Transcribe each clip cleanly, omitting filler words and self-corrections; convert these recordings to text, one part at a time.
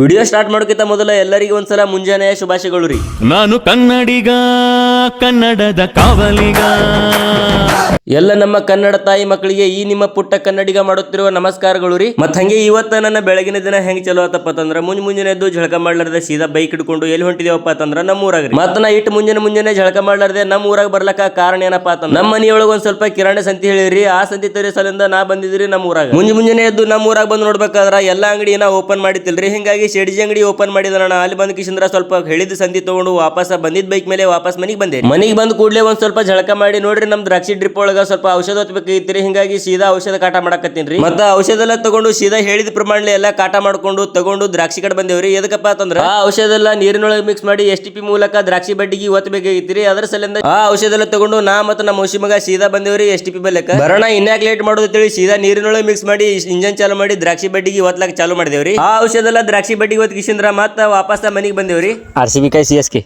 Video start ಮಾಡೋಕ್ಕಿಂತ ಮೊದಲ ಎಲ್ಲರಿಗೂ ಒಂದ್ಸಲ ಮುಂಜಾನೆಯ ಶುಭಾಶಯಗಳು ರೀ. ನಾನು ಕನ್ನಡಿಗ, ಕನ್ನಡದ ಕಾವಲಿಗ. ಎಲ್ಲ ನಮ್ಮ ಕನ್ನಡ ತಾಯಿ ಮಕ್ಕಳಿಗೆ ಈ ನಿಮ್ಮ ಪುಟ್ಟ ಕನ್ನಡಿಗ ಮಾಡುತ್ತಿರುವ ನಮಸ್ಕಾರಗಳು ರೀ. ಮತ್ ಹಂಗೆ ಇವತ್ತ ನನ್ನ ಬೆಳಗಿನ ದಿನ ಹೆಂಗ್ ಚಲೋ ಆತಪ್ಪ ಅಂತಂದ್ರ ಮುಂಜಾನೆ ಎದ್ದು ಜಳಕ ಮಾಡ್ಲಾರ್ದೆ ಸೀದಾ ಬೈಕ್ ಹಿಡ್ಕೊಂಡು ಎಲ್ಲಿ ಹೊಂಟಿದೇವಪ್ಪ ಅಂತಂದ್ರ ನಮ್ಮ ಊರಾಗ. ಮತ್ತ ನಾ ಇಟ್ಟು ಮುಂಜಾನೆ ಜಳಕ ಮಾಡ್ಲಾರ್ದೆ ನಮ್ಮ ಊರಾಗ ಬರ್ಲಕ್ಕ ಕಾರಣ ಏನಪ್ಪಾ ಅಂತಂದ್ರ ನಮ್ಮ ಮನಿಯೊಳಗ ಒಂದ್ ಸ್ವಲ್ಪ ಕಿರಾಣಿ ಸಂತಿ ಹೇಳಿರಿ. ಆ ಸಂತಿ ತರಿ ಸಲಿಂದ ನಾ ಬಂದಿದ್ರಿ ನಮ್ಮ ಊರಾಗ. ಮುಂಜಾನೆ ಎದ್ದು ನಮ್ಮ ಊರಾಗ ಬಂದು ನೋಡ್ಬೇಕಾದ್ರ ಎಲ್ಲಾ ಅಂಗಡಿ ಏನ ಓಪನ್ ಮಾಡಿತಿಲ್ರಿ. ಹಿಂಗಾಗಿ ಶೆಡ್ಜಿ ಅಂಗಡಿ ಓಪನ್ ಮಾಡಿದಣ್ಣ. ಅಲ್ಲಿ ಬಂದ್ ಕಿಶಂದ್ರ ಸ್ವಲ್ಪ ಹೇಳಿದ ಸಂತಿ ತಗೊಂಡು ವಾಪಸ್ ಬಂದಿದ್ ಬೈಕ್ ಮೇಲೆ ವಾಪಸ್ ಮನಿಗ್ ಬಂದೆ. ಮನಿಗ್ ಬಂದ್ ಕೂಡ್ಲೆ ಒಂದ್ ಸ್ವಲ್ಪ ಜಳಕ ಮಾಡಿ ನೋಡ್ರಿ ನಮ್ ದ್ರಾಕ್ಷಿ ಡ್ರಿಪ್ ಒಳಗ ಸ್ವಲ್ಪ ಔಷಧ ಹೊತ್ಬೇಕೈತ್ರಿ. ಹಿಂಗಾಗಿ ಸೀದಾ ಔಷಧ ಕಾಟ ಮಾಡಕತ್ತೀನ್ರಿ. ಮತ್ತ ಔಷಧ ಎಲ್ಲ ತಗೊಂಡು ಸೀದಾ ಹೇಳಿದ ಪ್ರಮಾಣ ಎಲ್ಲಾ ಕಾಟ ಮಾಡ್ಕೊಂಡು ತಗೊಂಡು ದ್ರಾಕ್ಷಿ ಕಡೆ ಬಂದೇವ್ರಿ. ಎದಕ್ಕಪ್ಪ ಅಂತಂದ್ರ ಆ ಔಷಧ ಎಲ್ಲ ನೀರಿನೊಳಗೆ ಮಿಕ್ಸ್ ಮಾಡಿ STP ಮೂಲಕ ದ್ರಾಕ್ಷಿ ಬಡ್ಡಿಗೆ ಒತ್ತಬೇಕೈತ್ರಿ. ಅದ್ರ ಸಲಿಂದ ಆ ಔಷಧ ಎಲ್ಲ ತಗೊಂಡು ನಾ ಮತ್ತ ನಮ್ಮ ಮೌಸಿ ಮಗ ಸೀದಾ ಬಂದೇವ್ರಿ STP ಬಲ್ಲಕ. ಬರೋಣ ಇನ್ಯಾಕ್ ಲೇಟ್ ಮಾಡೋದು ತಿಳಿ ಸೀದಾ ನೀರಿನೊಳಗೆ ಮಿಕ್ಸ್ ಮಾಡಿ ಇಂಜನ್ ಚಾಲು ಮಾಡಿ ದ್ರಾಕ್ಷಿ ಬಡ್ಡಿಗೆ ಒತ್ತಲಾಕ ಚಾಲು ಮಾಡಿದೇವ್ರಿ. ಆ ಔಷಧ ಎಲ್ಲ ದ್ರಾಕ್ಷಿ ಬಡ್ಡಿಗೆ ಒತ್ತಿಸಿಂದ್ರ ಮತ್ತ ವಾಪಸ್ ಮನಿಗೆ ಬಂದೇವ್ರಿ. RCB का CSK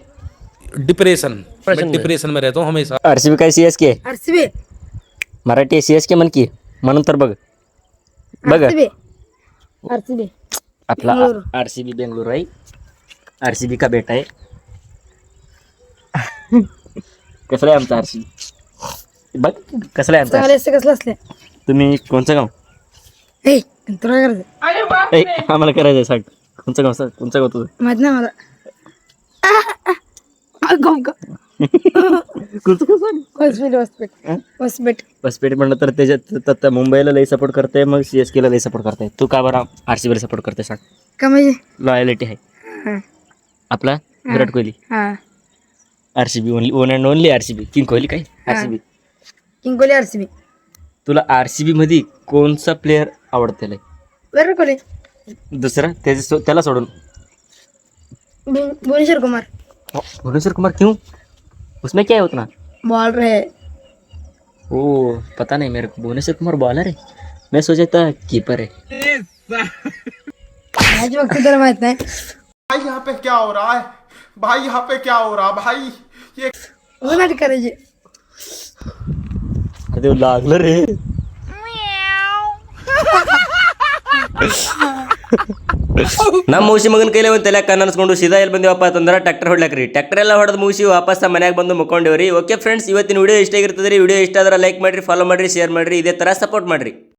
डिप्रेशन मैं डिप्रेशन में रहता हूँ हमेशा. RCB का CSK RCB मराठी CSK मन की म्हणून तर बघ RCB आपला RCB बेंगलोर आहे. RCB का बेटा आहे. कसला आहे आमचा RCB बघ कसला आहे आमचा. चांगले असते कसलं असले तुम्ही कोणचं गाव ए तुला काय करायचं ए, आम्हाला करायचं सांग कोणचं गाव सर कोणचं गाव तुझं माहित नाही मला गम का कोणचं गाव सांग. हॉस्पिटल बसपेठ म्हणलं तर त्याच्यात मुंबईला लई सपोर्ट करते मग CSK ला लई सपोर्ट करते. तू का बरं RCB ला सपोर्ट करते सांग. का म्हणजे लॉयलिटी आहे हा आपला विराट कोहली. हा RCB on and only RCB king Kohli काय RCB. किंग कोहली RCB तुला RCB मध्ये कोणचा प्लेयर आवडते लय विराट कोहली दुसरा त्याला सोडून भुवनेश्वर कुमार भुवनेश्वर कुमार क्यों उसमें क्या है उतना. बॉलर है ओ पता नहीं मेरे को भुवनेश्वर कुमार बॉलर है. मैं सोचा था कीपर है. माझी वक्त तर माहित नाही. भाई यहाँ पे क्या हो रहा है भाई यहाँ पे क्या हो रहा भाई ये नाटक करायचे अरे लागलं रे. ನಮ್ಮ ಮೌಸಿ ಮಗನ ಕೈಲೇ ಒಂದು ತಲೆ ಕಣ್ಣು ಅನ್ಸ್ಕೊಂಡು ಸೀದಾ ಎಲ್ಲಿ ಬಂದೇವಪ್ಪ ಅಂತಂದ್ರೆ ಟ್ರ್ಯಾಕ್ಟರ್ ಹೊಡ್ಲಾಕ್ರಿ. ಟ್ರ್ಯಾಕ್ಟರ್ ಎಲ್ಲ ಹೊಡೆದು ಮುಗಿಸಿ ವಾಪಸ್ ಮನ್ಯಾಗ ಬಂದು ಮುಕ್ಕೊಂಡೇವ್ರಿ. ಓಕೆ ಫ್ರೆಂಡ್ಸ್ ಇವತ್ತಿನ ವಿಡಿಯೋ ಇಷ್ಟ ಆಗಿರ್ತದೆ ರೀ. ವಿಡಿಯೋ ಇಷ್ಟ ಆದ್ರೆ ಲೈಕ್ ಮಾಡ್ರಿ, ಫಾಲೋ ಮಾಡ್ರಿ, ಶೇರ್ ಮಾಡ್ರಿ, ಇದೇ ತರ ಸಪೋರ್ಟ್ ಮಾಡ್ರಿ.